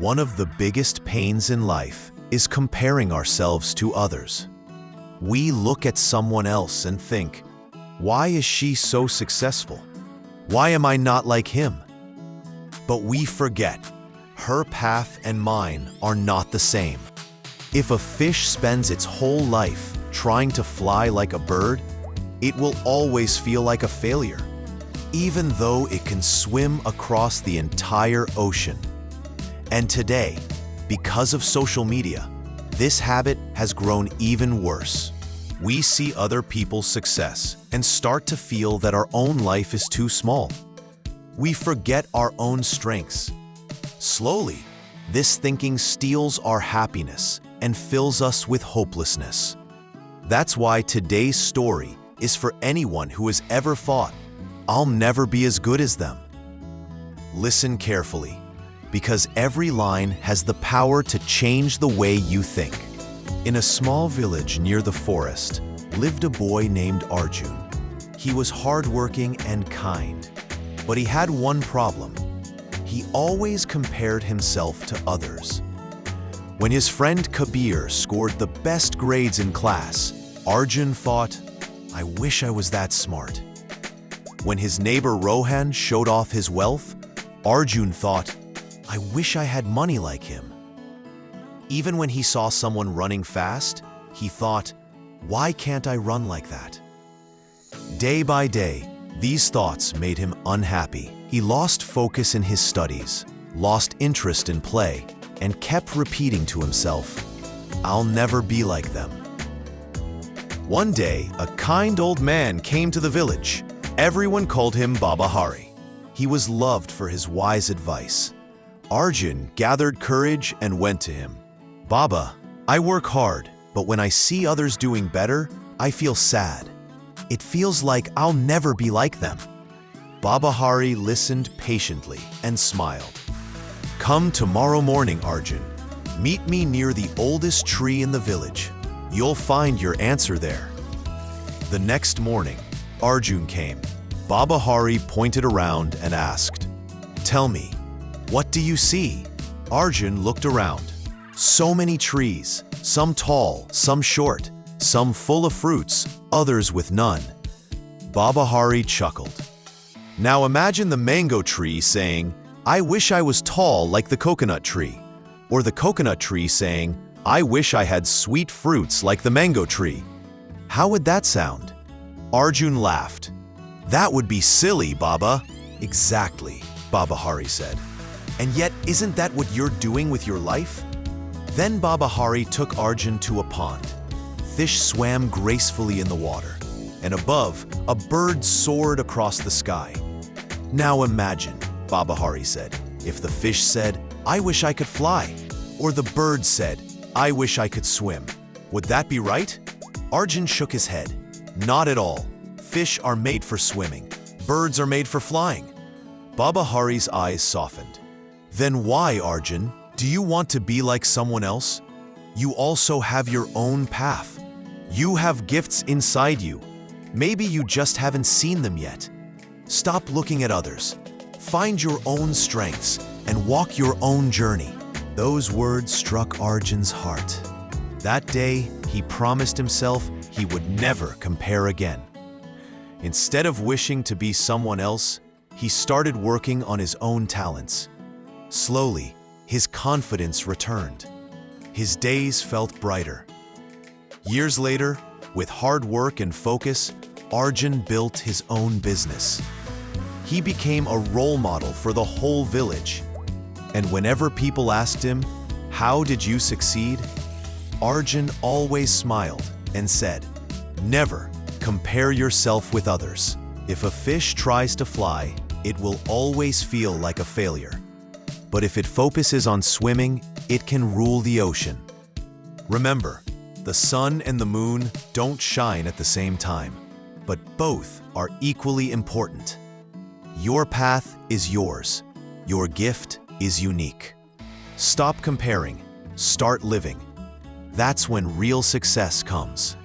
One of the biggest pains in life is comparing ourselves to others. We look at someone else and think, why is she so successful? Why am I not like him? But we forget, her path and mine are not the same. If a fish spends its whole life trying to fly like a bird, it will always feel like a failure, even though it can swim across the entire ocean. And today, because of social media, this habit has grown even worse. We see other people's success and start to feel that our own life is too small. We forget our own strengths. Slowly, this thinking steals our happiness and fills us with hopelessness. That's why today's story is for anyone who has ever thought, I'll never be as good as them. Listen carefully, because every line has the power to change the way you think. In a small village near the forest lived a boy named Arjun. He was hardworking and kind, but he had one problem. He always compared himself to others. When his friend Kabir scored the best grades in class, Arjun thought, I wish I was that smart. When his neighbor Rohan showed off his wealth, Arjun thought, I wish I had money like him. Even when he saw someone running fast, he thought, why can't I run like that? Day by day, these thoughts made him unhappy. He lost focus in his studies, lost interest in play, and kept repeating to himself, I'll never be like them. One day, a kind old man came to the village. Everyone called him Baba Hari. He was loved for his wise advice. Arjun gathered courage and went to him. Baba, I work hard, but when I see others doing better, I feel sad. It feels like I'll never be like them. Baba Hari listened patiently and smiled. Come tomorrow morning, Arjun. Meet me near the oldest tree in the village. You'll find your answer there. The next morning, Arjun came. Baba Hari pointed around and asked, Tell me, what do you see? Arjun looked around. So many trees, some tall, some short, some full of fruits, others with none. Baba Hari chuckled. Now imagine the mango tree saying, I wish I was tall like the coconut tree. Or the coconut tree saying, I wish I had sweet fruits like the mango tree. How would that sound? Arjun laughed. That would be silly, Baba. Exactly, Baba Hari said. And yet, isn't that what you're doing with your life? Then Baba Hari took Arjun to a pond. Fish swam gracefully in the water, and above, a bird soared across the sky. Now imagine, Baba Hari said, if the fish said, I wish I could fly, or the bird said, I wish I could swim. Would that be right? Arjun shook his head. Not at all. Fish are made for swimming. Birds are made for flying. Baba Hari's eyes softened. Then why, Arjun, do you want to be like someone else? You also have your own path. You have gifts inside you. Maybe you just haven't seen them yet. Stop looking at others. Find your own strengths and walk your own journey. Those words struck Arjun's heart. That day, he promised himself he would never compare again. Instead of wishing to be someone else, he started working on his own talents. Slowly, his confidence returned. His days felt brighter. Years later, with hard work and focus, Arjun built his own business. He became a role model for the whole village. And whenever people asked him, how did you succeed? Arjun always smiled and said, never compare yourself with others. If a fish tries to fly, it will always feel like a failure. But if it focuses on swimming, it can rule the ocean. Remember, the sun and the moon don't shine at the same time, but both are equally important. Your path is yours. Your gift is unique. Stop comparing. Start living. That's when real success comes.